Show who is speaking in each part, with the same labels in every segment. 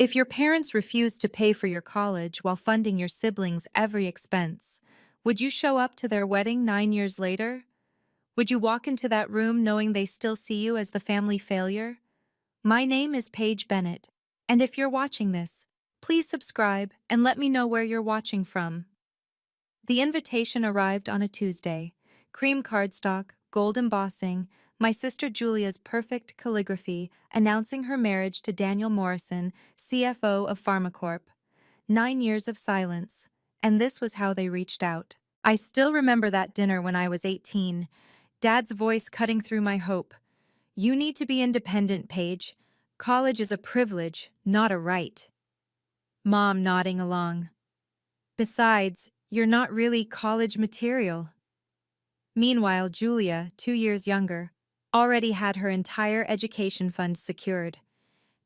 Speaker 1: If your parents refused to pay for your college while funding your siblings' every expense, would you show up to their wedding 9 years later? Would you walk into that room knowing they still see you as the family failure? My name is Paige Bennett, and if you're watching this, please subscribe and let me know where you're watching from. The invitation arrived on a Tuesday. Cream cardstock, gold embossing, my sister Julia's perfect calligraphy announcing her marriage to Daniel Morrison, CFO of Pharmacorp. 9 years of silence, and this was how they reached out. I still remember that dinner when I was 18, Dad's voice cutting through my hope. You need to be independent, Paige. College is a privilege, not a right. Mom nodding along. Besides, you're not really college material. Meanwhile, Julia, 2 years younger, already had her entire education fund secured.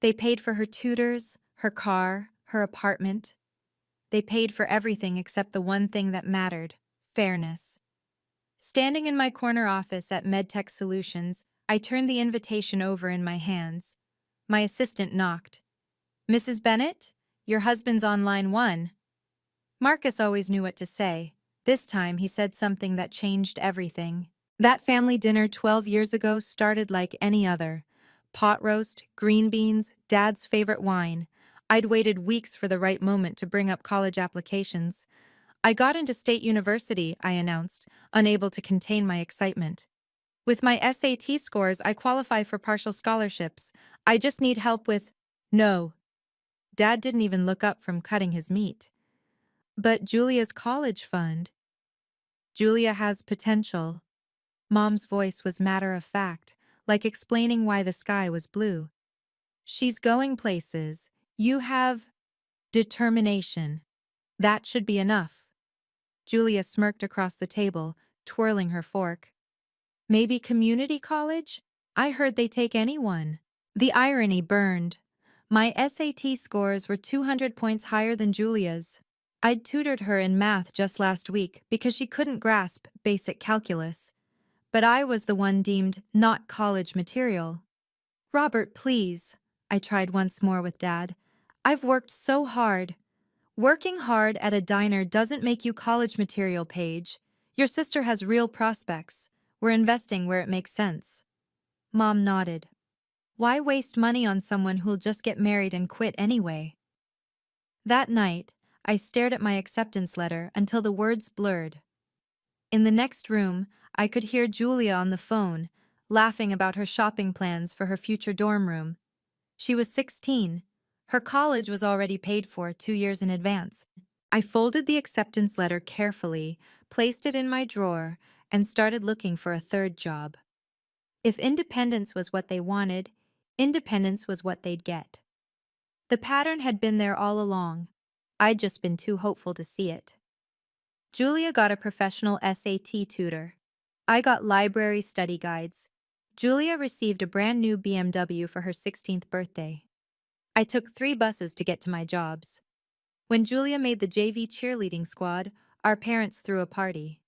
Speaker 1: They paid for her tutors, her car, her apartment. They paid for everything except the one thing that mattered: fairness. Standing in my corner office at MedTech Solutions, I turned the invitation over in my hands. My assistant knocked. Mrs. Bennett, your husband's on line 1. Marcus always knew what to say. This time he said something that changed everything. That family dinner 12 years ago started like any other. Pot roast, green beans, Dad's favorite wine. I'd waited weeks for the right moment to bring up college applications. I got into State University, I announced, unable to contain my excitement. With my SAT scores, I qualify for partial scholarships. I just need help with— No. Dad didn't even look up from cutting his meat. But Julia's college fund. Julia has potential. Mom's voice was matter of fact, like explaining why the sky was blue. She's going places. You have determination. That should be enough. Julia smirked across the table, twirling her fork. Maybe community college? I heard they take anyone. The irony burned. My SAT scores were 200 points higher than Julia's. I'd tutored her in math just last week because she couldn't grasp basic calculus. But I was the one deemed not college material. Robert, please, I tried once more with Dad. I've worked so hard. Working hard at a diner doesn't make you college material, Paige. Your sister has real prospects. We're investing where it makes sense. Mom nodded. Why waste money on someone who'll just get married and quit anyway? That night, I stared at my acceptance letter until the words blurred. In the next room, I could hear Julia on the phone, laughing about her shopping plans for her future dorm room. She was 16. Her college was already paid for 2 years in advance. I folded the acceptance letter carefully, placed it in my drawer, and started looking for a third job. If independence was what they wanted, independence was what they'd get. The pattern had been there all along. I'd just been too hopeful to see it. Julia got a professional SAT tutor. I got library study guides. Julia received a brand new BMW for her 16th birthday. I took 3 buses to get to my jobs. When Julia made the JV cheerleading squad, our parents threw a party.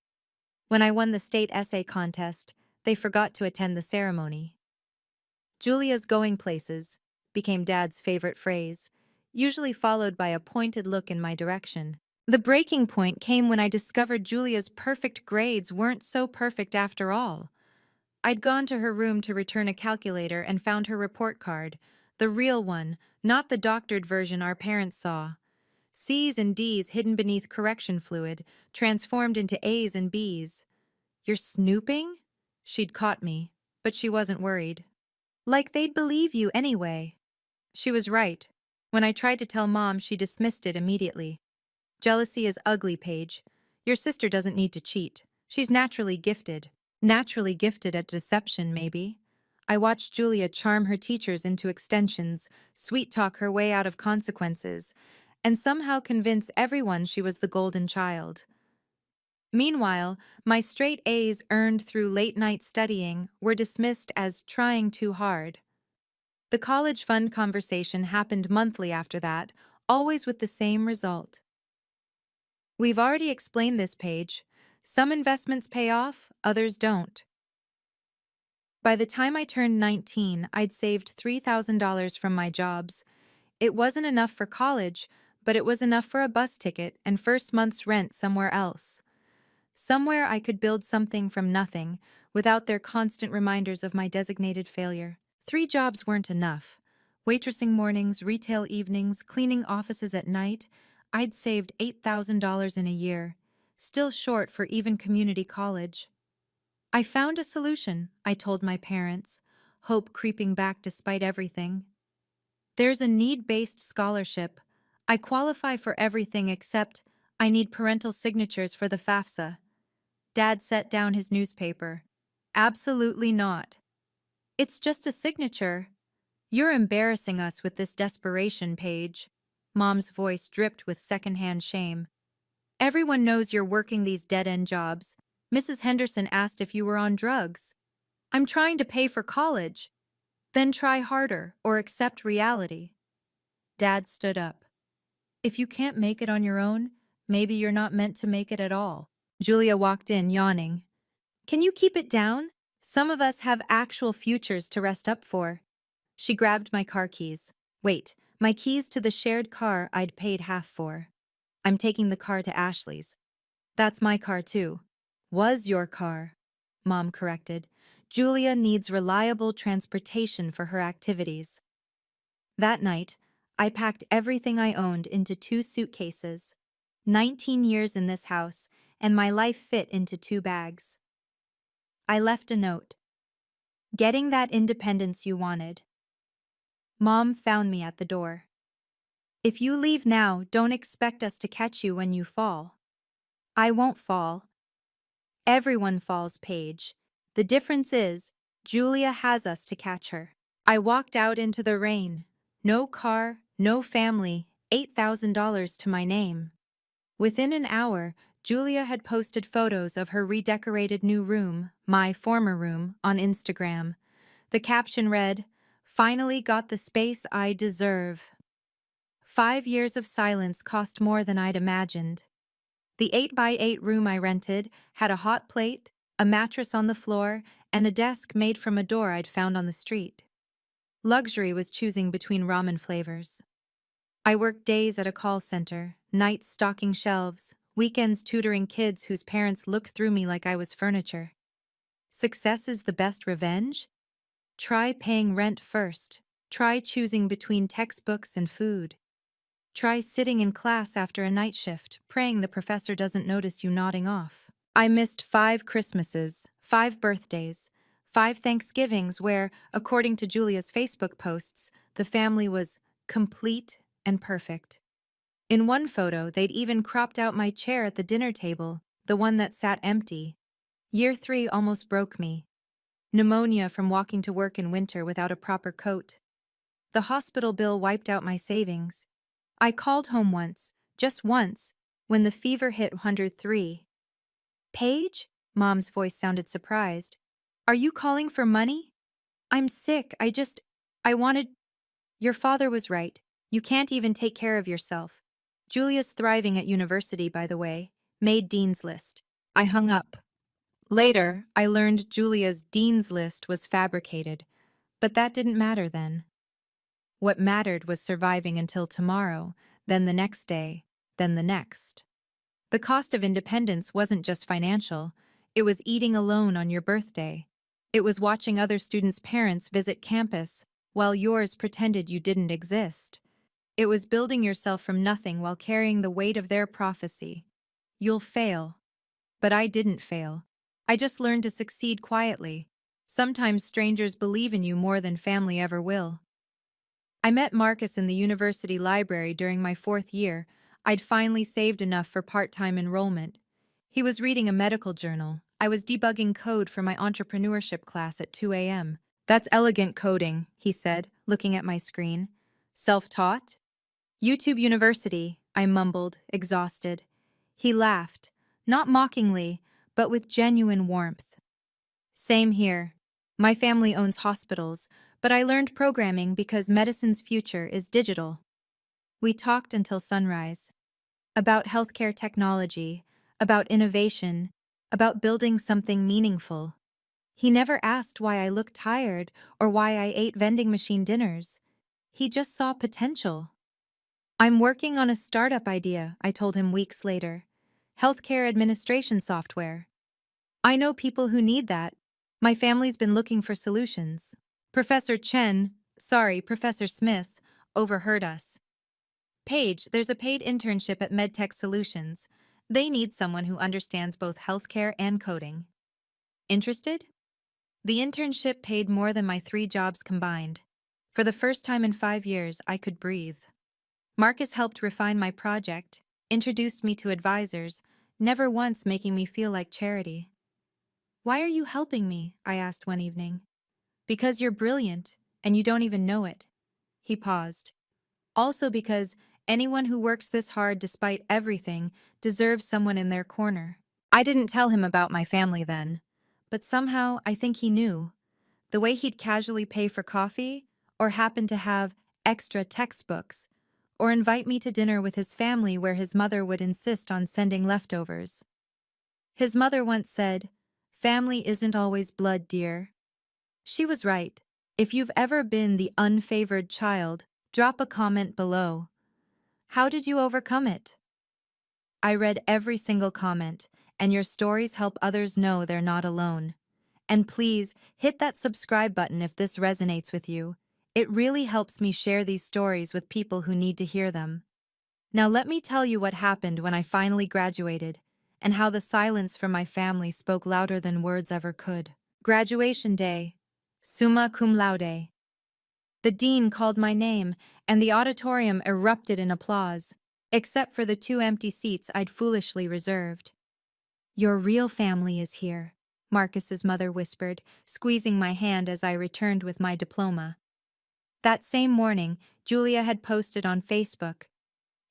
Speaker 1: When I won the state essay contest, they forgot to attend the ceremony. Julia's going places became Dad's favorite phrase, usually followed by a pointed look in my direction. The breaking point came when I discovered Julia's perfect grades weren't so perfect after all. I'd gone to her room to return a calculator and found her report card, the real one, not the doctored version our parents saw. C's and D's hidden beneath correction fluid, transformed into A's and B's. You're snooping? She'd caught me, but she wasn't worried. Like they'd believe you anyway. She was right. When I tried to tell Mom, she dismissed it immediately. Jealousy is ugly, Paige. Your sister doesn't need to cheat. She's naturally gifted. Naturally gifted at deception, maybe. I watched Julia charm her teachers into extensions, sweet-talk her way out of consequences, and somehow convince everyone she was the golden child. Meanwhile, my straight A's earned through late-night studying were dismissed as trying too hard. The college fund conversation happened monthly after that, always with the same result. We've already explained this, Paige. Some investments pay off, others don't. By the time I turned 19, I'd saved $3,000 from my jobs. It wasn't enough for college, but it was enough for a bus ticket and first month's rent somewhere else. Somewhere I could build something from nothing, without their constant reminders of my designated failure. 3 jobs weren't enough. Waitressing mornings, retail evenings, cleaning offices at night. I'd saved $8,000 in a year, still short for even community college. I found a solution, I told my parents, hope creeping back despite everything. There's a need-based scholarship. I qualify for everything except I need parental signatures for the FAFSA. Dad set down his newspaper. Absolutely not. It's just a signature. You're embarrassing us with this desperation, Paige. Mom's voice dripped with secondhand shame. Everyone knows you're working these dead-end jobs. Mrs. Henderson asked if you were on drugs. I'm trying to pay for college. Then try harder or accept reality. Dad stood up. If you can't make it on your own, maybe you're not meant to make it at all. Julia walked in, yawning. Can you keep it down? Some of us have actual futures to rest up for. She grabbed my car keys. Wait, my keys to the shared car I'd paid half for. I'm taking the car to Ashley's. That's my car too. Was your car, Mom corrected. Julia needs reliable transportation for her activities. That night, I packed everything I owned into 2 suitcases. 19 years in this house, and my life fit into 2 bags. I left a note. Getting that independence you wanted. Mom found me at the door. If you leave now, don't expect us to catch you when you fall. I won't fall. Everyone falls, Paige. The difference is, Julia has us to catch her. I walked out into the rain. No car, no family, $8,000 to my name. Within an hour, Julia had posted photos of her redecorated new room, my former room, on Instagram. The caption read, "Finally got the space I deserve." 5 years of silence cost more than I'd imagined. The 8x8 room I rented had a hot plate, a mattress on the floor, and a desk made from a door I'd found on the street. Luxury was choosing between ramen flavors. I worked days at a call center, nights stocking shelves, weekends tutoring kids whose parents looked through me like I was furniture. Success is the best revenge? Try paying rent first. Try choosing between textbooks and food. Try sitting in class after a night shift, praying the professor doesn't notice you nodding off. I missed 5 Christmases, 5 birthdays, 5 Thanksgivings where, according to Julia's Facebook posts, the family was complete and perfect. In one photo, they'd even cropped out my chair at the dinner table, the one that sat empty. Year 3 almost broke me. Pneumonia from walking to work in winter without a proper coat. The hospital bill wiped out my savings. I called home once, just once, when the fever hit 103. Paige? Mom's voice sounded surprised. Are you calling for money? I'm sick, I wanted... Your father was right. You can't even take care of yourself. Julia's thriving at university, by the way. Made Dean's List. I hung up. Later, I learned Julia's Dean's List was fabricated, but that didn't matter then. What mattered was surviving until tomorrow, then the next day, then the next. The cost of independence wasn't just financial, it was eating alone on your birthday. It was watching other students' parents visit campus while yours pretended you didn't exist. It was building yourself from nothing while carrying the weight of their prophecy. You'll fail. But I didn't fail. I just learned to succeed quietly. Sometimes strangers believe in you more than family ever will. I met Marcus in the university library during my 4th year. I'd finally saved enough for part-time enrollment. He was reading a medical journal. I was debugging code for my entrepreneurship class at 2 a.m. That's elegant coding, he said, looking at my screen. Self-taught? YouTube University, I mumbled, exhausted. He laughed, not mockingly, but with genuine warmth. Same here. My family owns hospitals, but I learned programming because medicine's future is digital. We talked until sunrise. About healthcare technology, about innovation, about building something meaningful. He never asked why I looked tired or why I ate vending machine dinners. He just saw potential. I'm working on a startup idea, I told him weeks later. Healthcare administration software. I know people who need that. My family's been looking for solutions. Professor Smith, overheard us. Paige, there's a paid internship at MedTech Solutions. They need someone who understands both healthcare and coding. Interested? The internship paid more than my 3 jobs combined. For the first time in 5 years, I could breathe. Marcus helped refine my project, introduced me to advisors, never once making me feel like charity. Why are you helping me? I asked one evening. Because you're brilliant, and you don't even know it. He paused. Also because anyone who works this hard despite everything deserves someone in their corner. I didn't tell him about my family then, but somehow I think he knew. The way he'd casually pay for coffee, or happen to have extra textbooks, or invite me to dinner with his family where his mother would insist on sending leftovers. His mother once said, "Family isn't always blood, dear." She was right. If you've ever been the unfavored child, drop a comment below. How did you overcome it? I read every single comment, and your stories help others know they're not alone. And please, hit that subscribe button if this resonates with you. It really helps me share these stories with people who need to hear them. Now let me tell you what happened when I finally graduated, and how the silence from my family spoke louder than words ever could. Graduation day. Summa cum laude. The dean called my name, and the auditorium erupted in applause, except for the 2 empty seats I'd foolishly reserved. Your real family is here, Marcus's mother whispered, squeezing my hand as I returned with my diploma. That same morning, Julia had posted on Facebook,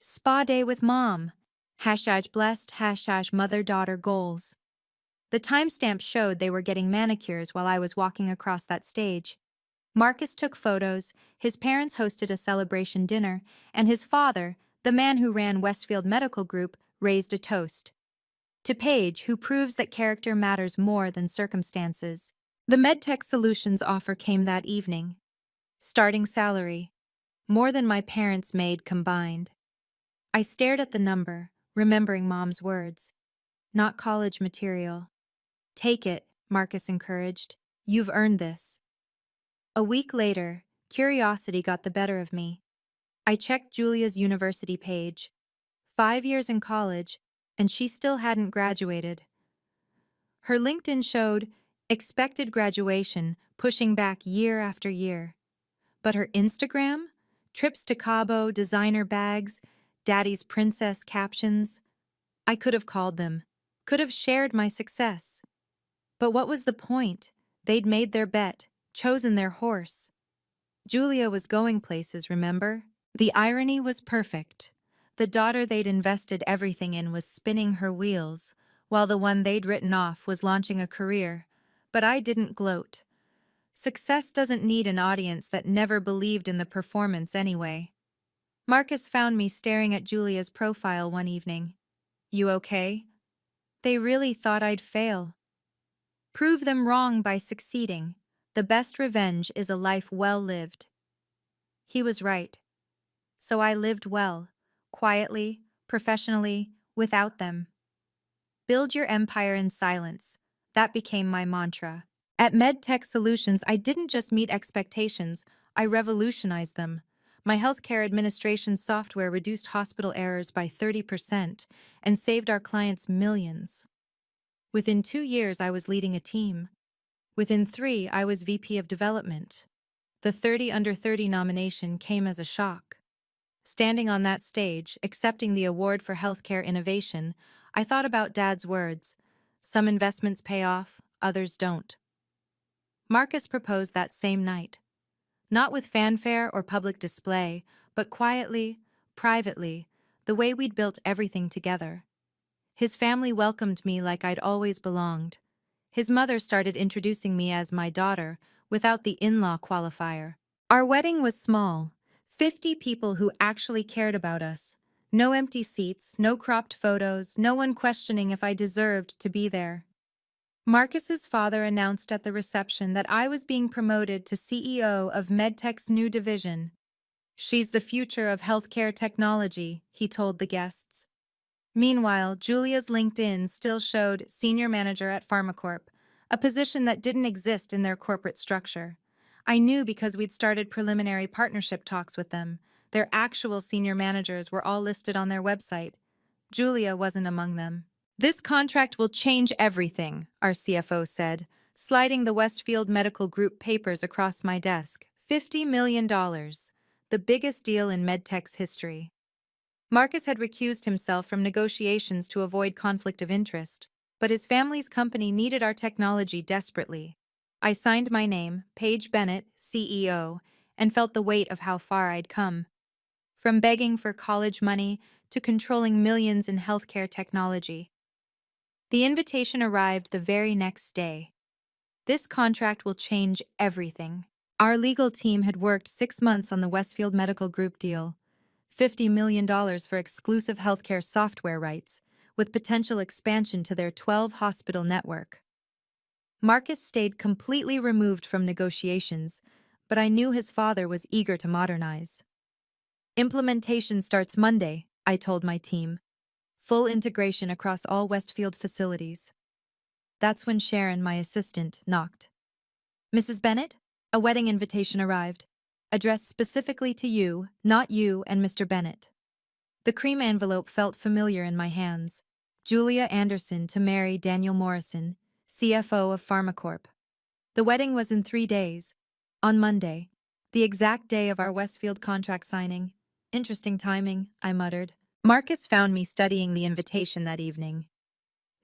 Speaker 1: "Spa day with mom. #blessed, #mother-daughter goals." The timestamp showed they were getting manicures while I was walking across that stage. Marcus took photos, his parents hosted a celebration dinner, and his father, the man who ran Westfield Medical Group, raised a toast. To Paige, who proves that character matters more than circumstances. The MedTech Solutions offer came that evening. Starting salary. More than my parents made combined. I stared at the number, remembering Mom's words. Not college material. Take it, Marcus encouraged. You've earned this. A week later, curiosity got the better of me. I checked Julia's university page. 5 years in college, and she still hadn't graduated. Her LinkedIn showed expected graduation, pushing back year after year. But her Instagram? Trips to Cabo, designer bags, daddy's princess captions. I could have called them, could have shared my success. But what was the point? They'd made their bet, chosen their horse. Julia was going places, remember? The irony was perfect. The daughter they'd invested everything in was spinning her wheels, while the one they'd written off was launching a career. But I didn't gloat. Success doesn't need an audience that never believed in the performance anyway. Marcus found me staring at Julia's profile one evening. You okay? They really thought I'd fail. Prove them wrong by succeeding. The best revenge is a life well lived. He was right. So I lived well, quietly, professionally, without them. Build your empire in silence. That became my mantra. At MedTech Solutions, I didn't just meet expectations, I revolutionized them. My healthcare administration software reduced hospital errors by 30% and saved our clients millions. Within 2 years, I was leading a team. Within 3, I was VP of Development. The 30 Under 30 nomination came as a shock. Standing on that stage, accepting the award for healthcare innovation, I thought about Dad's words. Some investments pay off, others don't. Marcus proposed that same night. Not with fanfare or public display, but quietly, privately, the way we'd built everything together. His family welcomed me like I'd always belonged. His mother started introducing me as my daughter, without the in-law qualifier. Our wedding was small, 50 people who actually cared about us. No empty seats, no cropped photos, no one questioning if I deserved to be there. Marcus's father announced at the reception that I was being promoted to CEO of MedTech's new division. She's the future of healthcare technology, he told the guests. Meanwhile, Julia's LinkedIn still showed senior manager at PharmaCorp, a position that didn't exist in their corporate structure. I knew because we'd started preliminary partnership talks with them. Their actual senior managers were all listed on their website. Julia wasn't among them. This contract will change everything, our CFO said, sliding the Westfield Medical Group papers across my desk. $50 million, the biggest deal in MedTech's history. Marcus had recused himself from negotiations to avoid conflict of interest, but his family's company needed our technology desperately. I signed my name, Paige Bennett, CEO, and felt the weight of how far I'd come. From begging for college money to controlling millions in healthcare technology. The invitation arrived the very next day. This contract will change everything. Our legal team had worked 6 months on the Westfield Medical Group deal. $50 million for exclusive healthcare software rights, with potential expansion to their 12-hospital network. Marcus stayed completely removed from negotiations, but I knew his father was eager to modernize. Implementation starts Monday, I told my team. Full integration across all Westfield facilities. That's when Sharon, my assistant, knocked. Mrs. Bennett, a wedding invitation arrived, addressed specifically to you, not you and Mr. Bennett. The cream envelope felt familiar in my hands. Julia Anderson to marry Daniel Morrison, CFO of PharmaCorp. The wedding was in 3 days. On Monday, the exact day of our Westfield contract signing. Interesting timing, I muttered. Marcus found me studying the invitation that evening.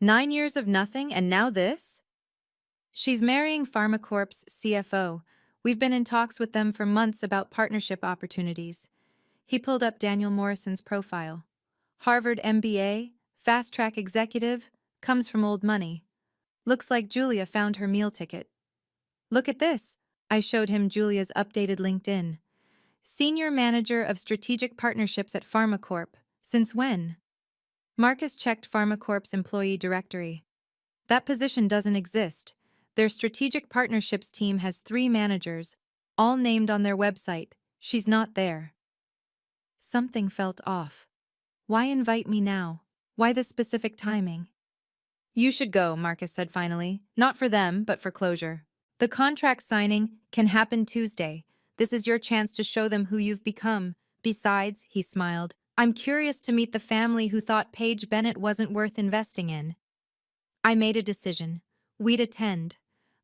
Speaker 1: 9 years of nothing and now this? She's marrying PharmaCorp's CFO. We've been in talks with them for months about partnership opportunities. He pulled up Daniel Morrison's profile. Harvard MBA, fast-track executive, comes from old money. Looks like Julia found her meal ticket. Look at this. I showed him Julia's updated LinkedIn. Senior Manager of Strategic Partnerships at PharmaCorp. Since when? Marcus checked PharmaCorp's employee directory. That position doesn't exist. Their strategic partnerships team has 3 managers, all named on their website. She's not there. Something felt off. Why invite me now? Why the specific timing? You should go, Marcus said finally. Not for them, but for closure. The contract signing can happen Tuesday. This is your chance to show them who you've become. Besides, he smiled, I'm curious to meet the family who thought Paige Bennett wasn't worth investing in. I made a decision. We'd attend.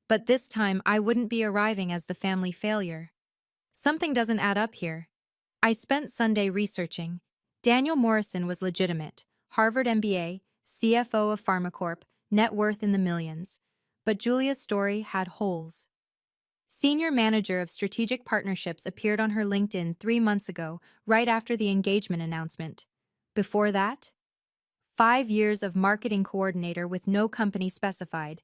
Speaker 1: But this time I wouldn't be arriving as the family failure. Something doesn't add up here. I spent Sunday researching. Daniel Morrison was legitimate. Harvard MBA, CFO of PharmaCorp, net worth in the millions. But Julia's story had holes. Senior Manager of Strategic Partnerships appeared on her LinkedIn 3 months ago, right after the engagement announcement. Before that, 5 years of marketing coordinator with no company specified.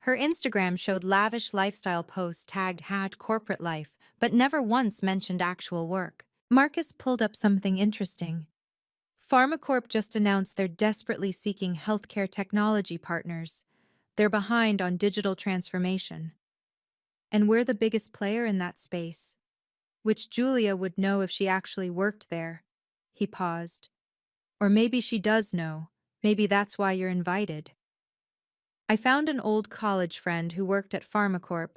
Speaker 1: Her Instagram showed lavish lifestyle posts tagged @corporate life, but never once mentioned actual work. Marcus pulled up something interesting. PharmaCorp just announced they're desperately seeking healthcare technology partners. They're behind on digital transformation. And we're the biggest player in that space. Which Julia would know if she actually worked there. He paused. Or maybe she does know. Maybe that's why you're invited. I found an old college friend who worked at PharmaCorp.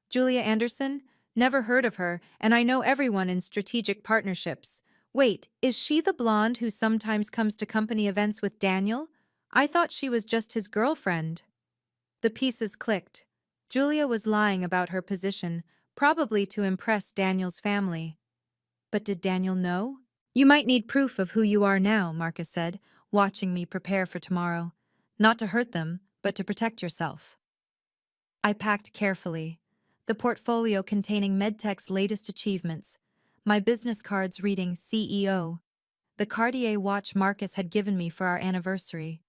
Speaker 1: Julia Anderson? Never heard of her, and I know everyone in strategic partnerships. Wait, is she the blonde who sometimes comes to company events with Daniel? I thought she was just his girlfriend. The pieces clicked. Julia was lying about her position, probably to impress Daniel's family. But did Daniel know? You might need proof of who you are now, Marcus said, watching me prepare for tomorrow. Not to hurt them, but to protect yourself. I packed carefully. The portfolio containing MedTech's latest achievements, my business cards reading CEO, the Cartier watch Marcus had given me for our anniversary,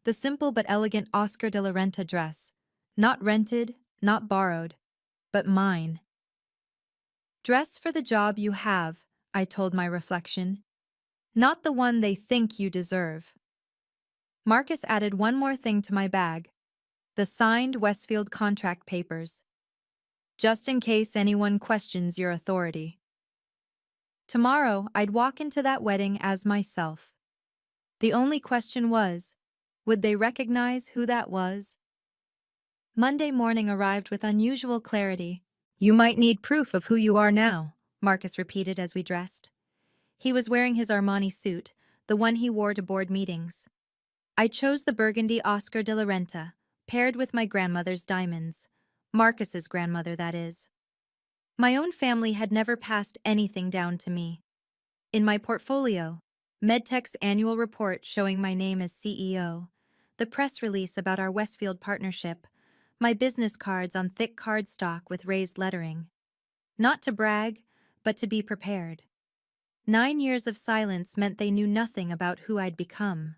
Speaker 1: the simple but elegant Oscar de la Renta dress, not rented, not borrowed, but mine. Dress for the job you have, I told my reflection, not the one they think you deserve. Marcus added one more thing to my bag, the signed Westfield contract papers. Just in case anyone questions your authority. Tomorrow, I'd walk into that wedding as myself. The only question was, would they recognize who that was? Monday morning arrived with unusual clarity. You might need proof of who you are now, Marcus repeated as we dressed. He was wearing his Armani suit, the one he wore to board meetings. I chose the burgundy Oscar de la Renta, paired with my grandmother's diamonds. Marcus's grandmother, that is. My own family had never passed anything down to me. In my portfolio, MedTech's annual report showing my name as CEO, the press release about our Westfield partnership, my business cards on thick cardstock with raised lettering. Not to brag, but to be prepared. 9 years of silence meant they knew nothing about who I'd become.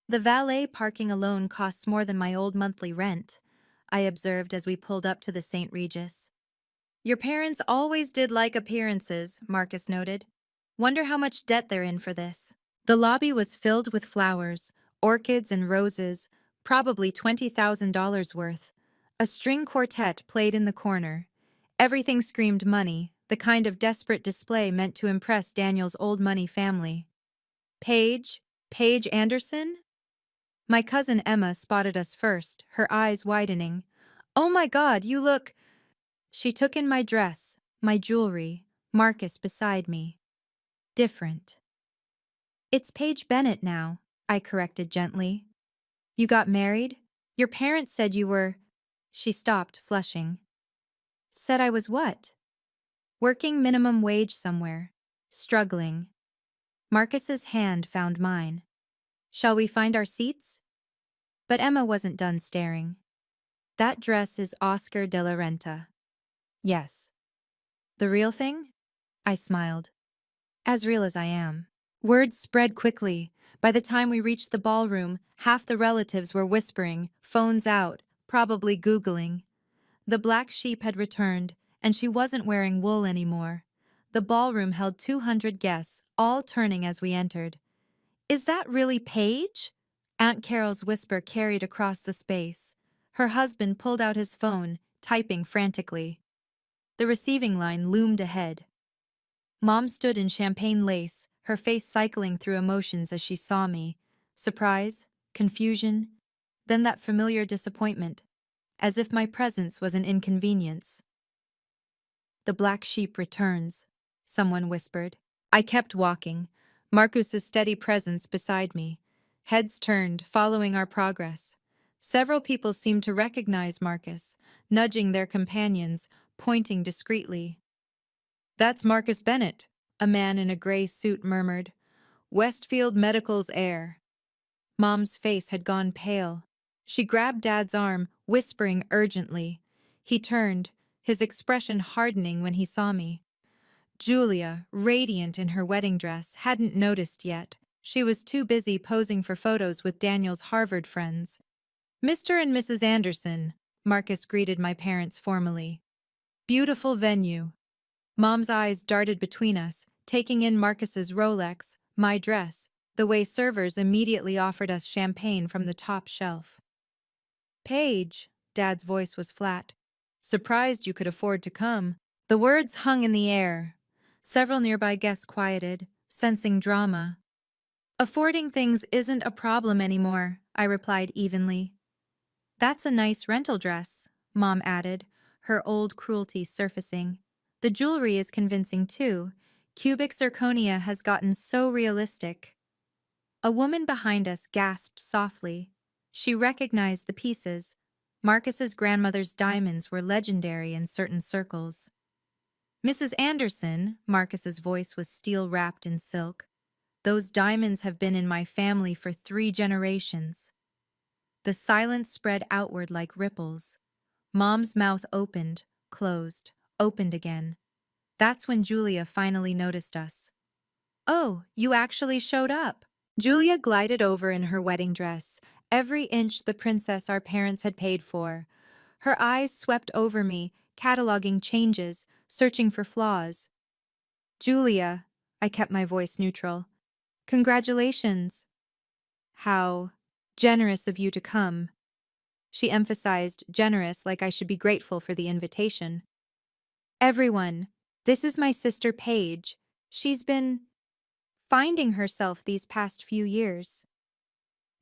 Speaker 1: The valet parking alone costs more than my old monthly rent, I observed as we pulled up to the St. Regis. Your parents always did like appearances, Marcus noted. Wonder how much debt they're in for this. The lobby was filled with flowers, orchids and roses, probably $20,000 worth. A string quartet played in the corner. Everything screamed money, the kind of desperate display meant to impress Daniel's old money family. Paige Anderson? My cousin Emma spotted us first, her eyes widening. Oh my God, you look… She took in my dress, my jewelry, Marcus beside me. Different. It's Paige Bennett now, I corrected gently. You got married? Your parents said you were… She stopped, flushing. Said I was what? Working minimum wage somewhere. Struggling. Marcus's hand found mine. Shall we find our seats? But Emma wasn't done staring. That dress is Oscar de la Renta. Yes. The real thing? I smiled. As real as I am. Words spread quickly. By the time we reached the ballroom, half the relatives were whispering, phones out, probably Googling. The black sheep had returned, and she wasn't wearing wool anymore. The ballroom held 200 guests, all turning as we entered. Is that really Paige? Aunt Carol's whisper carried across the space. Her husband pulled out his phone, typing frantically. The receiving line loomed ahead. Mom stood in champagne lace, her face cycling through emotions as she saw me. Surprise, confusion, then that familiar disappointment, as if my presence was an inconvenience. The black sheep returns, someone whispered. I kept walking, Marcus's steady presence beside me. Heads turned, following our progress. Several people seemed to recognize Marcus, nudging their companions, pointing discreetly. That's Marcus Bennett, a man in a gray suit murmured. Westfield Medical's heir. Mom's face had gone pale. She grabbed Dad's arm, whispering urgently. He turned, his expression hardening when he saw me. Julia, radiant in her wedding dress, hadn't noticed yet. She was too busy posing for photos with Daniel's Harvard friends. Mr. and Mrs. Anderson, Marcus greeted my parents formally. Beautiful venue. Mom's eyes darted between us, taking in Marcus's Rolex, my dress, the way servers immediately offered us champagne from the top shelf. Paige, Dad's voice was flat. Surprised you could afford to come. The words hung in the air. Several nearby guests quieted, sensing drama. Affording things isn't a problem anymore, I replied evenly. That's a nice rental dress, Mom added, her old cruelty surfacing. The jewelry is convincing too. Cubic zirconia has gotten so realistic. A woman behind us gasped softly. She recognized the pieces. Marcus's grandmother's diamonds were legendary in certain circles. Mrs. Anderson, Marcus's voice was steel-wrapped in silk. Those diamonds have been in my family for 3 generations. The silence spread outward like ripples. Mom's mouth opened, closed, opened again. That's when Julia finally noticed us. Oh, you actually showed up. Julia glided over in her wedding dress, every inch the princess our parents had paid for. Her eyes swept over me, cataloging changes, searching for flaws. Julia, I kept my voice neutral. Congratulations. How generous of you to come. She emphasized generous like I should be grateful for the invitation. Everyone, this is my sister Paige. She's been finding herself these past few years.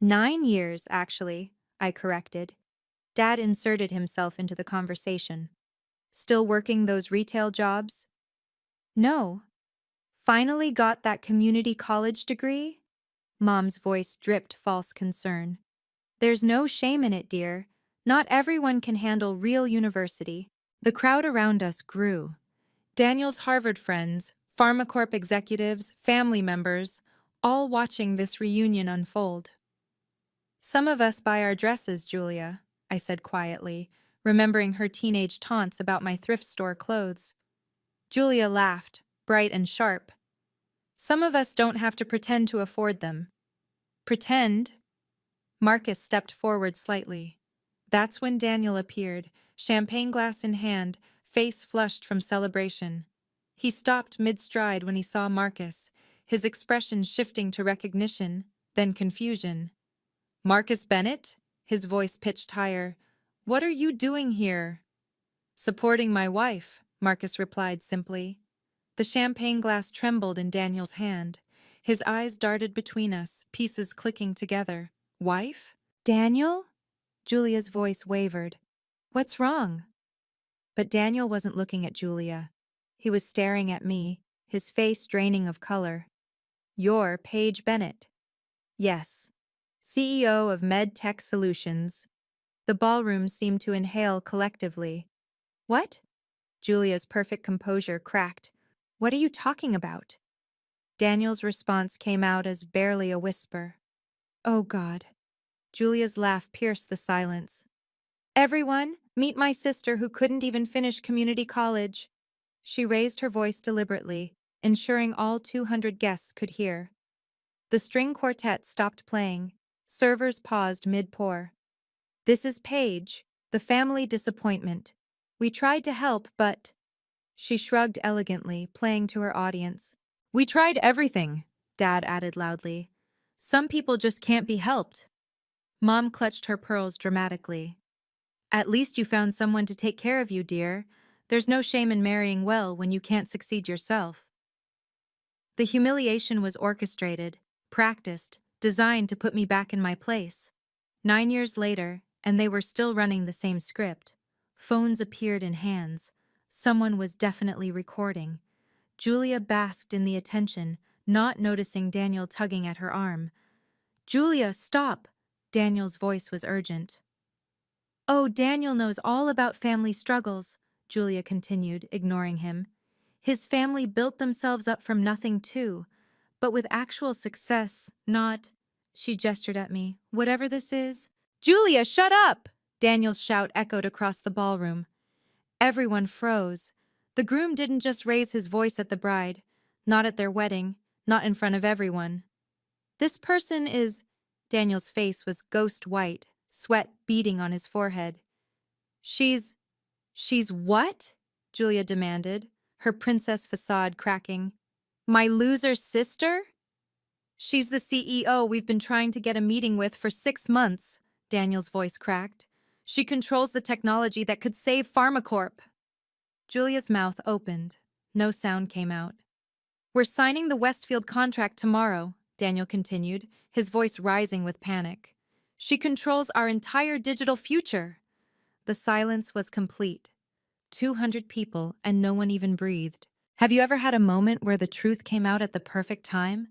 Speaker 1: 9 years, actually, I corrected. Dad inserted himself into the conversation. Still working those retail jobs? No. Finally got that community college degree? Mom's voice dripped false concern. There's no shame in it, dear. Not everyone can handle real university. The crowd around us grew. Daniel's Harvard friends, PharmaCorp executives, family members, all watching this reunion unfold. Some of us buy our dresses, Julia, I said quietly, remembering her teenage taunts about my thrift store clothes. Julia laughed, bright and sharp. Some of us don't have to pretend to afford them. Pretend? Marcus stepped forward slightly. That's when Daniel appeared, champagne glass in hand, face flushed from celebration. He stopped mid-stride when he saw Marcus, his expression shifting to recognition, then confusion. Marcus Bennett? His voice pitched higher. What are you doing here? Supporting my wife, Marcus replied simply. The champagne glass trembled in Daniel's hand. His eyes darted between us, pieces clicking together. Wife? Daniel? Julia's voice wavered. What's wrong? But Daniel wasn't looking at Julia. He was staring at me, his face draining of color. You're Paige Bennett. Yes. CEO of MedTech Solutions. The ballroom seemed to inhale collectively. What? Julia's perfect composure cracked. What are you talking about? Daniel's response came out as barely a whisper. Oh God. Julia's laugh pierced the silence. Everyone, meet my sister who couldn't even finish community college. She raised her voice deliberately, ensuring all 200 guests could hear. The string quartet stopped playing. Servers paused mid-pour. This is Paige, the family disappointment. We tried to help, but... She shrugged elegantly, playing to her audience. We tried everything, Dad added loudly. Some people just can't be helped. Mom clutched her pearls dramatically. At least you found someone to take care of you, dear. There's no shame in marrying well when you can't succeed yourself. The humiliation was orchestrated, practiced, designed to put me back in my place. 9 years later, and they were still running the same script. Phones appeared in hands. Someone was definitely recording. Julia basked in the attention, not noticing Daniel tugging at her arm. Julia, stop! Daniel's voice was urgent. Oh, Daniel knows all about family struggles, Julia continued, ignoring him. His family built themselves up from nothing too, but with actual success, not... She gestured at me. Whatever this is. Julia, shut up! Daniel's shout echoed across the ballroom. Everyone froze. The groom didn't just raise his voice at the bride, not at their wedding, not in front of everyone. This person is... Daniel's face was ghost white, sweat beading on his forehead. She's what? Julia demanded, her princess facade cracking. My loser sister? She's the CEO we've been trying to get a meeting with for 6 months, Daniel's voice cracked. She controls the technology that could save PharmaCorp. Julia's mouth opened. No sound came out. We're signing the Westfield contract tomorrow, Daniel continued, his voice rising with panic. She controls our entire digital future. The silence was complete. 200 people and no one even breathed. Have you ever had a moment where the truth came out at the perfect time?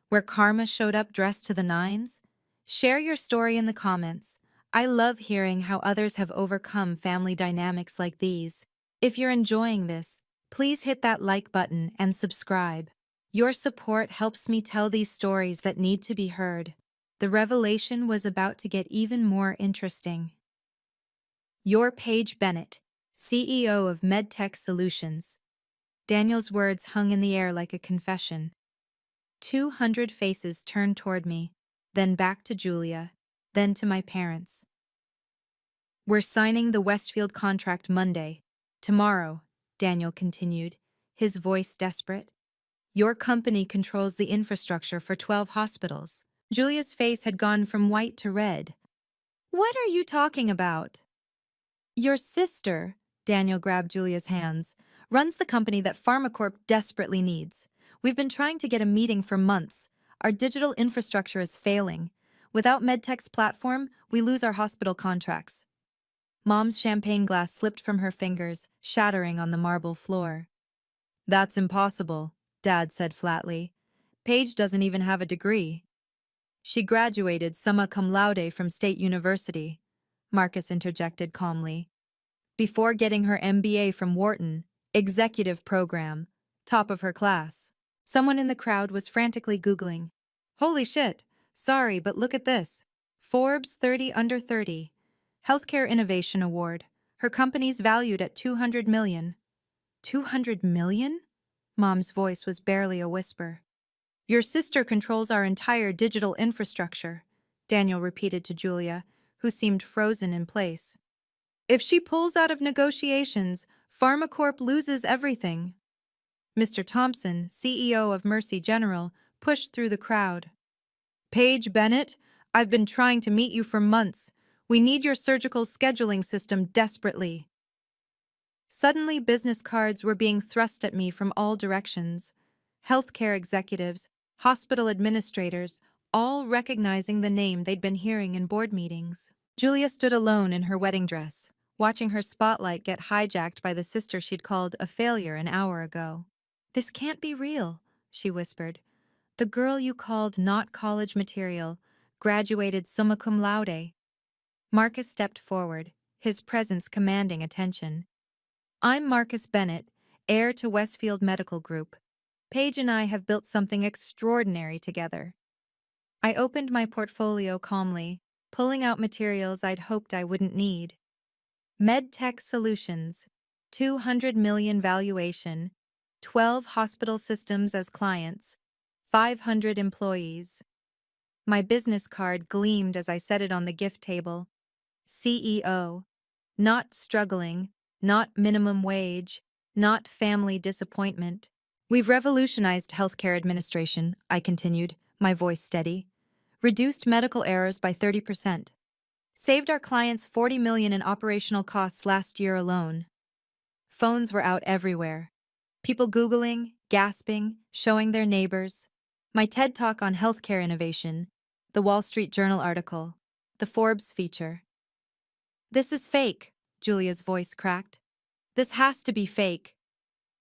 Speaker 1: Where karma showed up dressed to the nines? Share your story in the comments. I love hearing how others have overcome family dynamics like these. If you're enjoying this, please hit that like button and subscribe. Your support helps me tell these stories that need to be heard. The revelation was about to get even more interesting. You're Paige Bennett, CEO of MedTech Solutions. Daniel's words hung in the air like a confession. 200 faces turned toward me, then back to Julia, then to my parents. We're signing the Westfield contract Monday. Tomorrow, Daniel continued, his voice desperate. Your company controls the infrastructure for 12 hospitals. Julia's face had gone from white to red. What are you talking about? Your sister, Daniel grabbed Julia's hands, runs the company that PharmaCorp desperately needs. We've been trying to get a meeting for months. Our digital infrastructure is failing. Without MedTech's platform, we lose our hospital contracts. Mom's champagne glass slipped from her fingers, shattering on the marble floor. That's impossible, Dad said flatly. Paige doesn't even have a degree. She graduated summa cum laude from State University, Marcus interjected calmly. Before getting her MBA from Wharton, executive program, top of her class. Someone in the crowd was frantically Googling. Holy shit, sorry, but look at this. Forbes 30 Under 30. Healthcare Innovation Award. Her company's valued at $200 million. $200 million? Mom's voice was barely a whisper. Your sister controls our entire digital infrastructure, Daniel repeated to Julia, who seemed frozen in place. If she pulls out of negotiations, PharmaCorp loses everything. Mr. Thompson, CEO of Mercy General, pushed through the crowd. Paige Bennett, I've been trying to meet you for months. We need your surgical scheduling system desperately. Suddenly, business cards were being thrust at me from all directions. Healthcare executives, hospital administrators, all recognizing the name they'd been hearing in board meetings. Julia stood alone in her wedding dress, watching her spotlight get hijacked by the sister she'd called a failure an hour ago. This can't be real, she whispered. The girl you called not college material graduated summa cum laude. Marcus stepped forward, his presence commanding attention. I'm Marcus Bennett, heir to Westfield Medical Group. Paige and I have built something extraordinary together. I opened my portfolio calmly, pulling out materials I'd hoped I wouldn't need. MedTech Solutions, $200 million valuation, 12 hospital systems as clients, 500 employees. My business card gleamed as I set it on the gift table. CEO. Not struggling, not minimum wage, not family disappointment. We've revolutionized healthcare administration, I continued, my voice steady. Reduced medical errors by 30%. Saved our clients $40 million in operational costs last year alone. Phones were out everywhere. People Googling, gasping, showing their neighbors. My TED Talk on healthcare innovation, the Wall Street Journal article, the Forbes feature. This is fake, Julia's voice cracked. This has to be fake.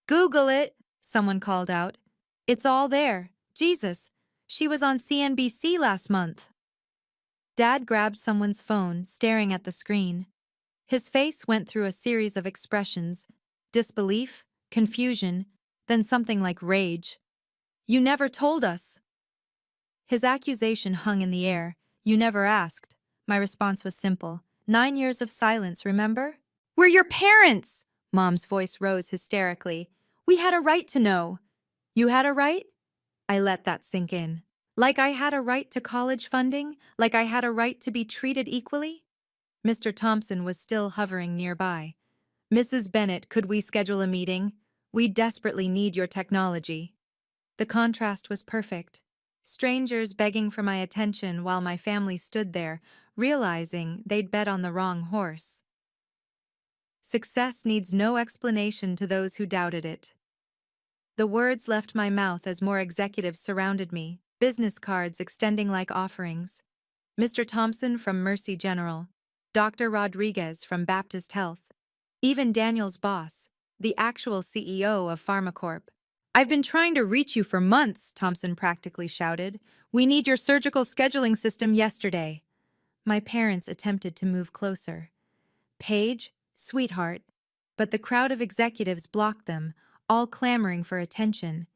Speaker 1: Google it, someone called out. It's all there. Jesus, she was on CNBC last month. Dad grabbed someone's phone, staring at the screen. His face went through a series of expressions, disbelief, confusion, then something like rage. You never told us. His accusation hung in the air. You never asked. My response was simple. 9 years of silence, remember? We're your parents! Mom's voice rose hysterically. We had a right to know. You had a right? I let that sink in. Like I had a right to college funding? Like I had a right to be treated equally? Mr. Thompson was still hovering nearby. Mrs. Bennett, could we schedule a meeting? We desperately need your technology. The contrast was perfect. Strangers begging for my attention while my family stood there, realizing they'd bet on the wrong horse. Success needs no explanation to those who doubted it. The words left my mouth as more executives surrounded me, business cards extending like offerings. Mr. Thompson from Mercy General, Dr. Rodriguez from Baptist Health, even Daniel's boss, the actual CEO of PharmaCorp. I've been trying to reach you for months, Thompson practically shouted. We need your surgical scheduling system yesterday. My parents attempted to move closer. Paige, sweetheart. But the crowd of executives blocked them, all clamoring for attention.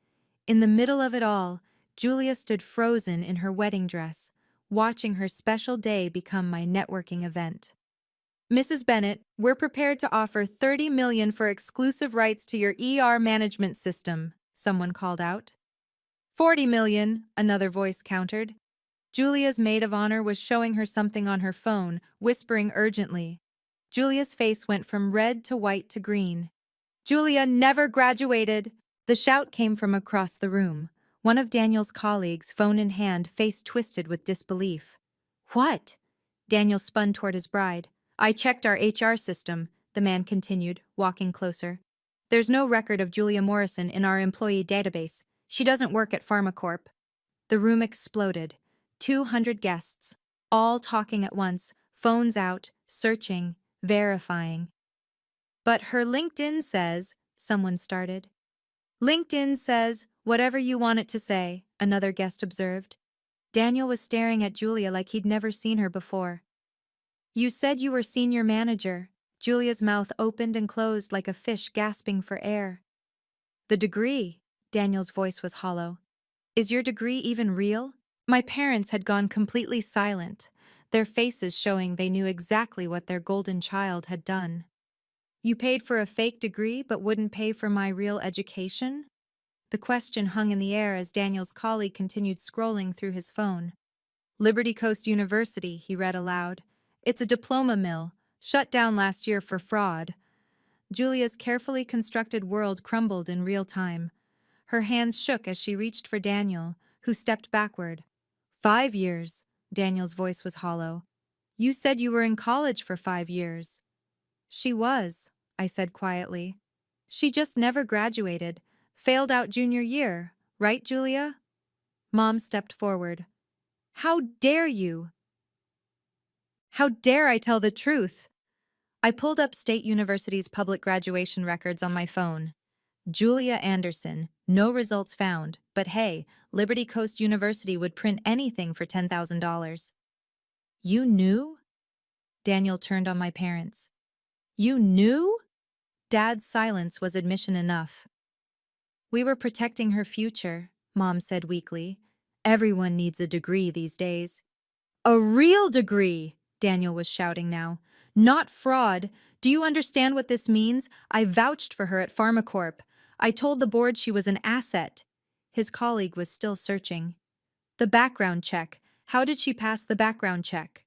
Speaker 1: In the middle of it all, Julia stood frozen in her wedding dress, watching her special day become my networking event. Mrs. Bennett, we're prepared to offer $30 million for exclusive rights to your ER management system, someone called out. $40 million, another voice countered. Julia's maid of honor was showing her something on her phone, whispering urgently. Julia's face went from red to white to green. Julia never graduated! The shout came from across the room. One of Daniel's colleagues, phone in hand, face twisted with disbelief. What? Daniel spun toward his bride. I checked our HR system, the man continued, walking closer. There's no record of Julia Morrison in our employee database. She doesn't work at PharmaCorp. The room exploded. 200 guests, all talking at once, phones out, searching, verifying. But her LinkedIn says, someone started. LinkedIn says, whatever you want it to say, another guest observed. Daniel was staring at Julia like he'd never seen her before. You said you were senior manager. Julia's mouth opened and closed like a fish gasping for air. The degree, Daniel's voice was hollow. Is your degree even real? My parents had gone completely silent, their faces showing they knew exactly what their golden child had done. You paid for a fake degree but wouldn't pay for my real education? The question hung in the air as Daniel's colleague continued scrolling through his phone. Liberty Coast University, he read aloud. It's a diploma mill, shut down last year for fraud. Julia's carefully constructed world crumbled in real time. Her hands shook as she reached for Daniel, who stepped backward. 5 years, Daniel's voice was hollow. You said you were in college for 5 years. She was, I said quietly. She just never graduated, failed out junior year, right, Julia? Mom stepped forward. How dare you? How dare I tell the truth? I pulled up State University's public graduation records on my phone. Julia Anderson, no results found, but hey, Liberty Coast University would print anything for $10,000. You knew? Daniel turned on my parents. You knew? Dad's silence was admission enough. We were protecting her future, Mom said weakly. Everyone needs a degree these days. A real degree, Daniel was shouting now. Not fraud. Do you understand what this means? I vouched for her at PharmaCorp. I told the board she was an asset. His colleague was still searching. The background check. How did she pass the background check?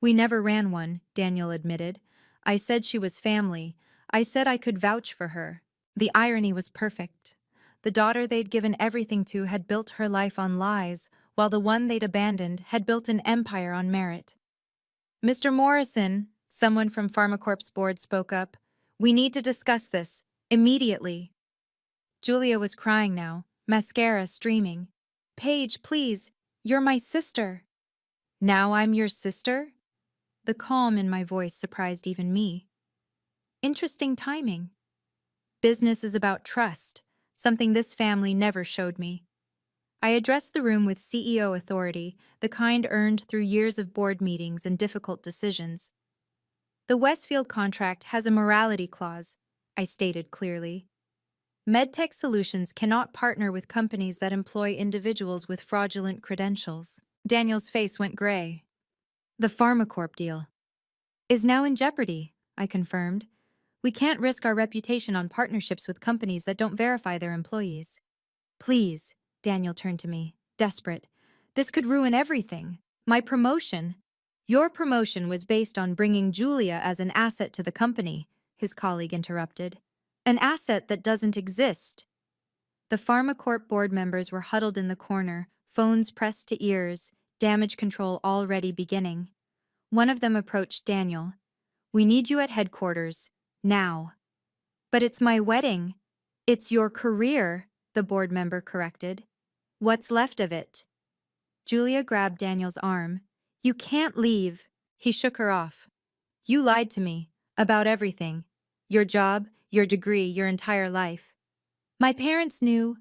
Speaker 1: We never ran one, Daniel admitted. I said she was family. I said I could vouch for her. The irony was perfect. The daughter they'd given everything to had built her life on lies, while the one they'd abandoned had built an empire on merit. Mr. Morrison, someone from PharmaCorp's board spoke up. We need to discuss this, immediately. Julia was crying now, mascara streaming. Paige, please, you're my sister. Now I'm your sister? The calm in my voice surprised even me. Interesting timing. Business is about trust, something this family never showed me. I addressed the room with CEO authority, the kind earned through years of board meetings and difficult decisions. The Westfield contract has a morality clause, I stated clearly. MedTech Solutions cannot partner with companies that employ individuals with fraudulent credentials. Daniel's face went gray. The PharmaCorp deal is now in jeopardy, I confirmed. We can't risk our reputation on partnerships with companies that don't verify their employees. Please, Daniel turned to me, desperate. This could ruin everything. My promotion. Your promotion was based on bringing Julia as an asset to the company, his colleague interrupted. An asset that doesn't exist. The PharmaCorp board members were huddled in the corner, phones pressed to ears, damage control already beginning. One of them approached Daniel. We need you at headquarters, now. But it's my wedding. It's your career, the board member corrected. What's left of it? Julia grabbed Daniel's arm. You can't leave. He shook her off. You lied to me, about everything. Your job, your degree, your entire life. My parents knew.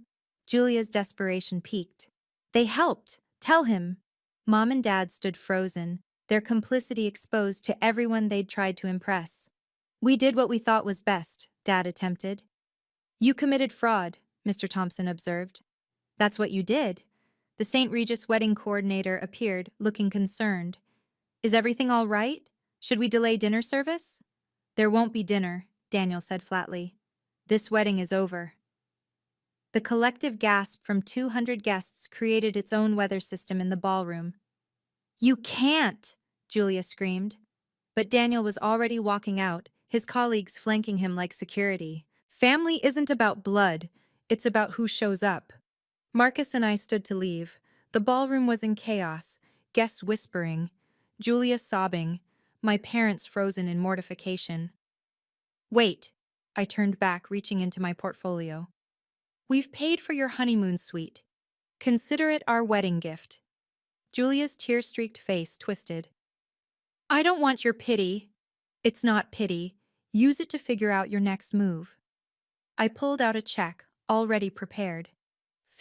Speaker 1: Julia's desperation peaked. They helped. Tell him. Mom and Dad stood frozen, their complicity exposed to everyone they'd tried to impress. We did what we thought was best, Dad attempted. You committed fraud, Mr. Thompson observed. That's what you did. The St. Regis wedding coordinator appeared, looking concerned. Is everything all right? Should we delay dinner service? There won't be dinner, Daniel said flatly. This wedding is over. The collective gasp from 200 guests created its own weather system in the ballroom. You can't, Julia screamed. But Daniel was already walking out, his colleagues flanking him like security. Family isn't about blood, it's about who shows up. Marcus and I stood to leave. The ballroom was in chaos, guests whispering, Julia sobbing, my parents frozen in mortification. Wait, I turned back, reaching into my portfolio. We've paid for your honeymoon suite. Consider it our wedding gift. Julia's tear-streaked face twisted. I don't want your pity. It's not pity. Use it to figure out your next move. I pulled out a check, already prepared.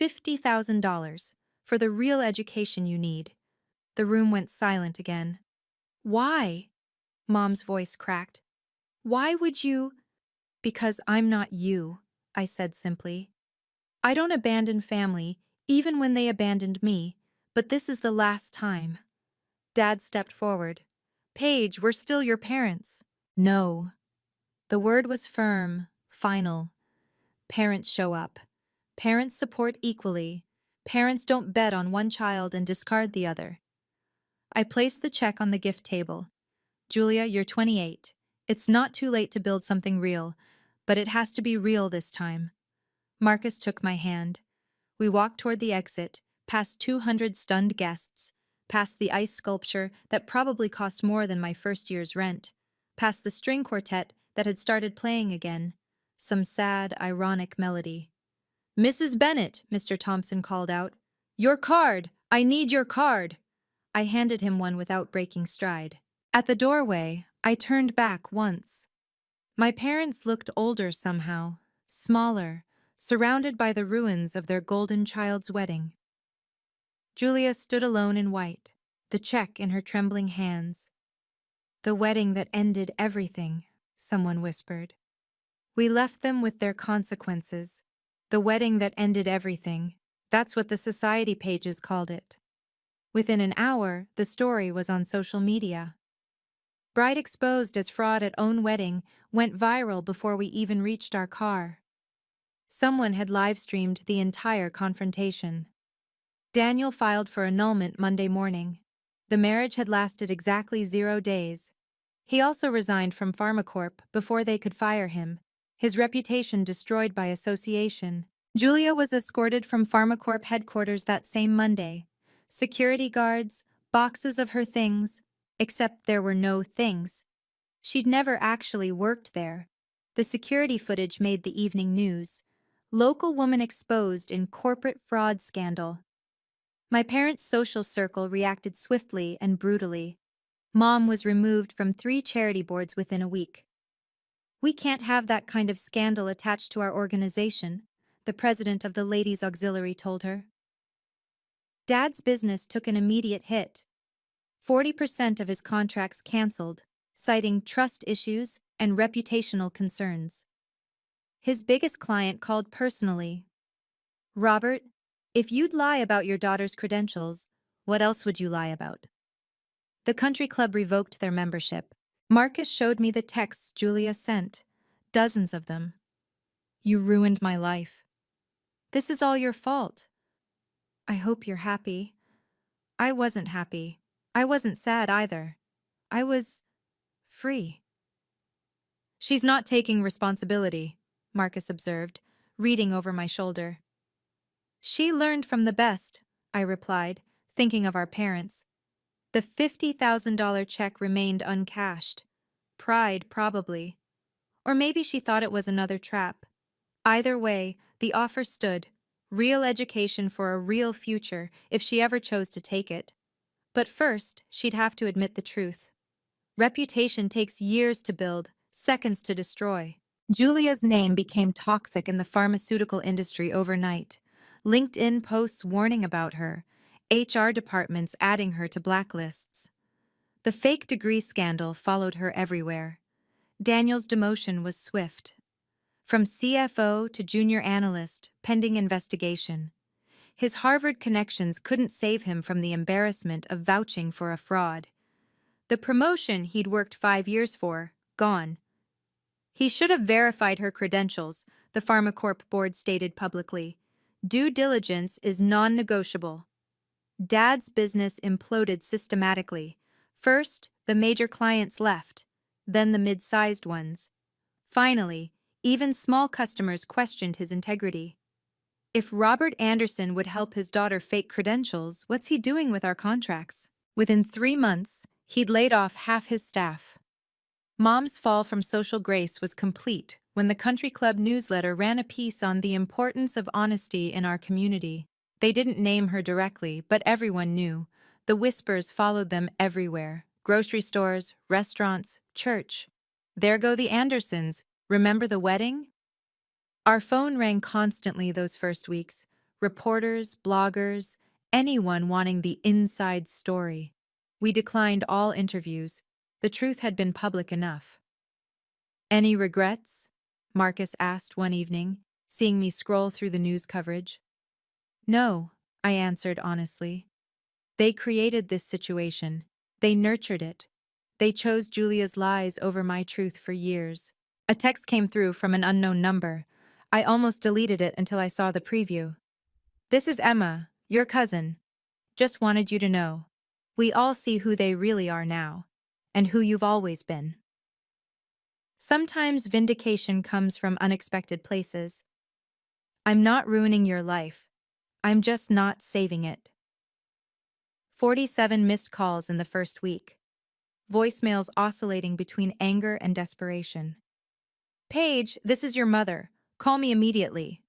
Speaker 1: $50,000 for the real education you need. The room went silent again. Why? Mom's voice cracked. Why would you? Because I'm not you, I said simply. I don't abandon family, even when they abandoned me, but this is the last time. Dad stepped forward. Paige, we're still your parents. No. The word was firm, final. Parents show up. Parents support equally. Parents don't bet on one child and discard the other. I placed the check on the gift table. Julia, you're 28. It's not too late to build something real, but it has to be real this time. Marcus took my hand. We walked toward the exit, past 200 stunned guests, past the ice sculpture that probably cost more than my first year's rent, past the string quartet that had started playing again, some sad, ironic melody. Mrs. Bennet, Mr. Thompson called out. Your card! I need your card! I handed him one without breaking stride. At the doorway, I turned back once. My parents looked older somehow, smaller, surrounded by the ruins of their golden child's wedding. Julia stood alone in white, the check in her trembling hands. The wedding that ended everything, someone whispered. We left them with their consequences. The wedding that ended everything. That's what the society pages called it. Within an hour, the story was on social media. Bride exposed as fraud at own wedding went viral before we even reached our car. Someone had live-streamed the entire confrontation. Daniel filed for annulment Monday morning. The marriage had lasted exactly 0 days. He also resigned from PharmaCorp before they could fire him, his reputation destroyed by association. Julia was escorted from PharmaCorp headquarters that same Monday. Security guards, boxes of her things, except there were no things. She'd never actually worked there. The security footage made the evening news. Local woman exposed in corporate fraud scandal. My parents' social circle reacted swiftly and brutally. Mom was removed from 3 charity boards within a week. We can't have that kind of scandal attached to our organization, the president of the Ladies' Auxiliary told her. Dad's business took an immediate hit. 40% of his contracts canceled, citing trust issues and reputational concerns. His biggest client called personally. Robert, if you'd lie about your daughter's credentials, what else would you lie about? The country club revoked their membership. Marcus showed me the texts Julia sent, dozens of them. You ruined my life. This is all your fault. I hope you're happy. I wasn't happy. I wasn't sad either. I was free. She's not taking responsibility, Marcus observed, reading over my shoulder. She learned from the best, I replied, thinking of our parents. The $50,000 check remained uncashed. Pride, probably. Or maybe she thought it was another trap. Either way, the offer stood. Real education for a real future if she ever chose to take it. But first, she'd have to admit the truth. Reputation takes years to build, seconds to destroy. Julia's name became toxic in the pharmaceutical industry overnight. LinkedIn posts warning about her, HR departments adding her to blacklists. The fake degree scandal followed her everywhere. Daniel's demotion was swift. From CFO to junior analyst, pending investigation. His Harvard connections couldn't save him from the embarrassment of vouching for a fraud. The promotion he'd worked 5 years for, gone. He should have verified her credentials, the PharmaCorp board stated publicly. Due diligence is non-negotiable. Dad's business imploded systematically. First, the major clients left, then the mid-sized ones. Finally, even small customers questioned his integrity. If Robert Anderson would help his daughter fake credentials, what's he doing with our contracts? Within 3 months, he'd laid off half his staff. Mom's fall from social grace was complete when the country club newsletter ran a piece on the importance of honesty in our community. They didn't name her directly, but everyone knew. The whispers followed them everywhere: grocery stores, restaurants, church. There go the Andersons. Remember the wedding? Our phone rang constantly those first weeks. Reporters, bloggers, anyone wanting the inside story. We declined all interviews. The truth had been public enough. Any regrets? Marcus asked one evening, seeing me scroll through the news coverage. No, I answered honestly. They created this situation. They nurtured it. They chose Julia's lies over my truth for years. A text came through from an unknown number. I almost deleted it until I saw the preview. This is Emma, your cousin. Just wanted you to know. We all see who they really are now, and who you've always been. Sometimes vindication comes from unexpected places. I'm not ruining your life. I'm just not saving it. 47 missed calls in the first week. Voicemails oscillating between anger and desperation. Paige, this is your mother. Call me immediately.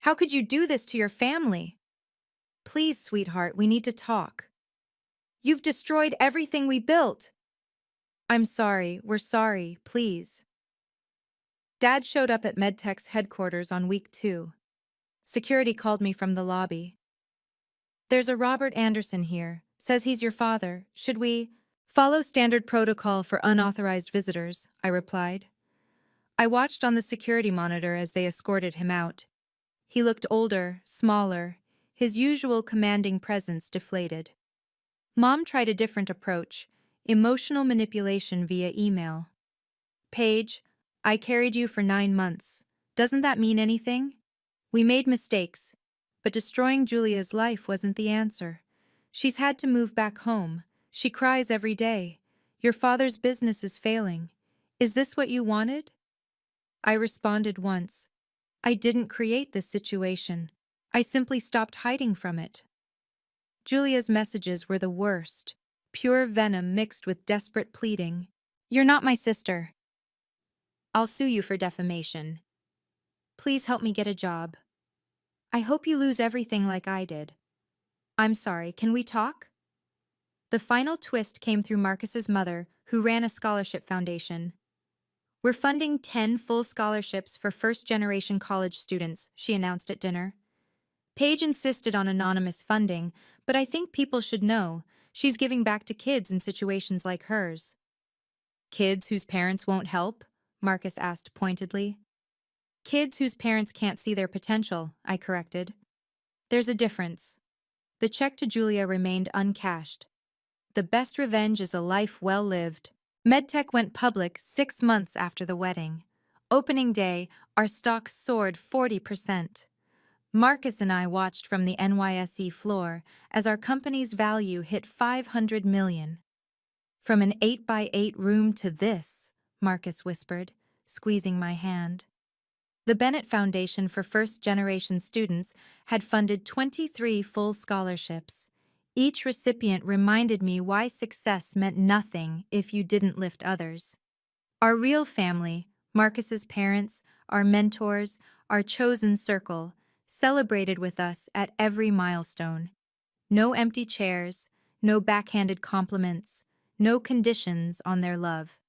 Speaker 1: How could you do this to your family? Please, sweetheart, we need to talk. You've destroyed everything we built. I'm sorry, we're sorry, please. Dad showed up at MedTech's headquarters on week 2. Security called me from the lobby. There's a Robert Anderson here. Says he's your father. Should we follow standard protocol for unauthorized visitors? I replied. I watched on the security monitor as they escorted him out. He looked older, smaller, his usual commanding presence deflated. Mom tried a different approach: emotional manipulation via email. Paige, I carried you for 9 months. Doesn't that mean anything? We made mistakes, but destroying Julia's life wasn't the answer. She's had to move back home. She cries every day. Your father's business is failing. Is this what you wanted? I responded once. I didn't create this situation. I simply stopped hiding from it. Julia's messages were the worst. Pure venom mixed with desperate pleading. You're not my sister. I'll sue you for defamation. Please help me get a job. I hope you lose everything like I did. I'm sorry, can we talk? The final twist came through Marcus's mother, who ran a scholarship foundation. We're funding 10 full scholarships for first-generation college students, she announced at dinner. Paige insisted on anonymous funding, but I think people should know she's giving back to kids in situations like hers. Kids whose parents won't help? Marcus asked pointedly. Kids whose parents can't see their potential, I corrected. There's a difference. The check to Julia remained uncashed. The best revenge is a life well lived. MedTech went public 6 months after the wedding. Opening day, our stock soared 40%. Marcus and I watched from the NYSE floor as our company's value hit $500 million. From an 8x8 room to this, Marcus whispered, squeezing my hand. The Bennett Foundation for First-Generation Students had funded 23 full scholarships. Each recipient reminded me why success meant nothing if you didn't lift others. Our real family, Marcus's parents, our mentors, our chosen circle, celebrated with us at every milestone. No empty chairs, no backhanded compliments, no conditions on their love.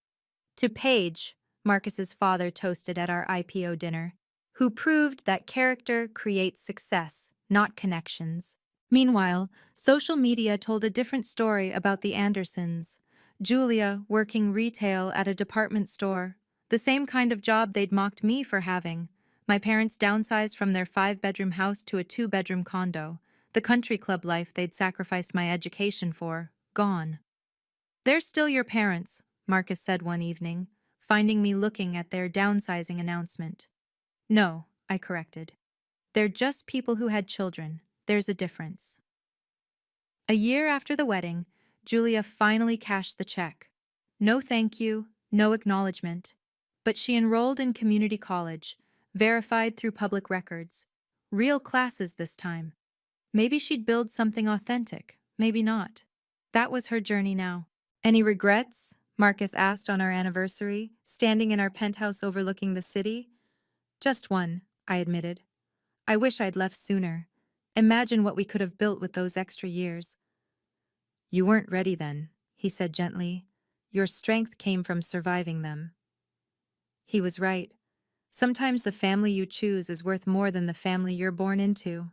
Speaker 1: To Paige, Marcus's father toasted at our IPO dinner, who proved that character creates success, not connections. Meanwhile, social media told a different story about the Andersons. Julia working retail at a department store, the same kind of job they'd mocked me for having. My parents downsized from their 5-bedroom house to a 2-bedroom condo. The country club life they'd sacrificed my education for, gone. They're still your parents, Marcus said one evening, finding me looking at their downsizing announcement. No, I corrected. They're just people who had children. There's a difference. A year after the wedding, Julia finally cashed the check. No thank you, no acknowledgement. But she enrolled in community college, verified through public records. Real classes this time. Maybe she'd build something authentic, maybe not. That was her journey now. Any regrets? Marcus asked on our anniversary, standing in our penthouse overlooking the city. Just one, I admitted. I wish I'd left sooner. Imagine what we could have built with those extra years. You weren't ready then, he said gently. Your strength came from surviving them. He was right. Sometimes the family you choose is worth more than the family you're born into.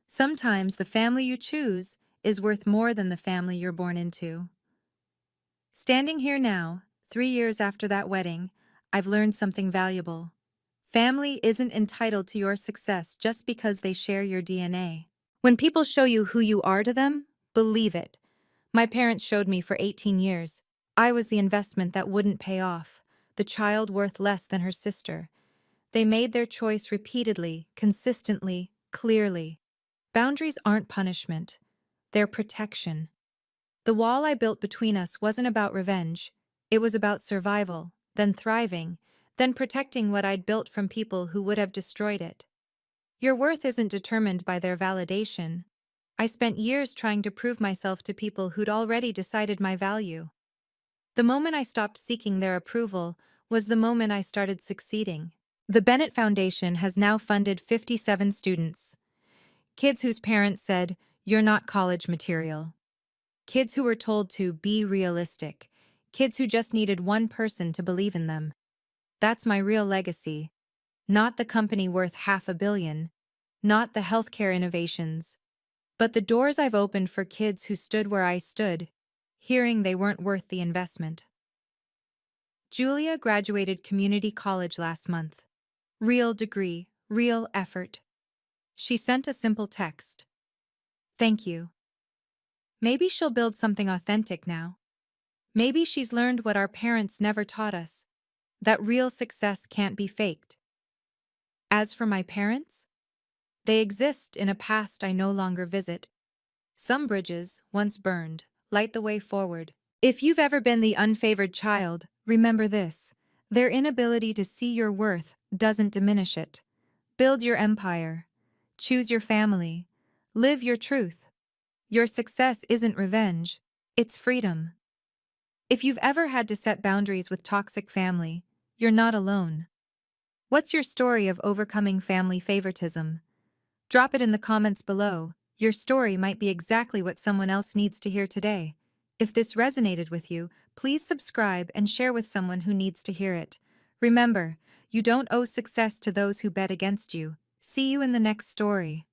Speaker 1: Sometimes the family you choose is worth more than the family you're born into. Standing here now, 3 years after that wedding, I've learned something valuable. Family isn't entitled to your success just because they share your DNA. When people show you who you are to them, believe it. My parents showed me for 18 years. I was the investment that wouldn't pay off, the child worth less than her sister. They made their choice repeatedly, consistently, clearly. Boundaries aren't punishment. They're protection. The wall I built between us wasn't about revenge. It was about survival, then thriving, then protecting what I'd built from people who would have destroyed it. Your worth isn't determined by their validation. I spent years trying to prove myself to people who'd already decided my value. The moment I stopped seeking their approval was the moment I started succeeding. The Bennett Foundation has now funded 57 students. Kids whose parents said, "You're not college material." Kids who were told to be realistic. Kids who just needed one person to believe in them. That's my real legacy. Not the company worth $500 million. Not the healthcare innovations. But the doors I've opened for kids who stood where I stood, hearing they weren't worth the investment. Julia graduated community college last month. Real degree, real effort. She sent a simple text. Thank you. Maybe she'll build something authentic now. Maybe she's learned what our parents never taught us, that real success can't be faked. As for my parents, they exist in a past I no longer visit. Some bridges, once burned, light the way forward. If you've ever been the unfavored child, remember this. Their inability to see your worth doesn't diminish it. Build your empire. Choose your family. Live your truth. Your success isn't revenge. It's freedom. If you've ever had to set boundaries with toxic family, you're not alone. What's your story of overcoming family favoritism? Drop it in the comments below. Your story might be exactly what someone else needs to hear today. If this resonated with you, please subscribe and share with someone who needs to hear it. Remember, you don't owe success to those who bet against you. See you in the next story.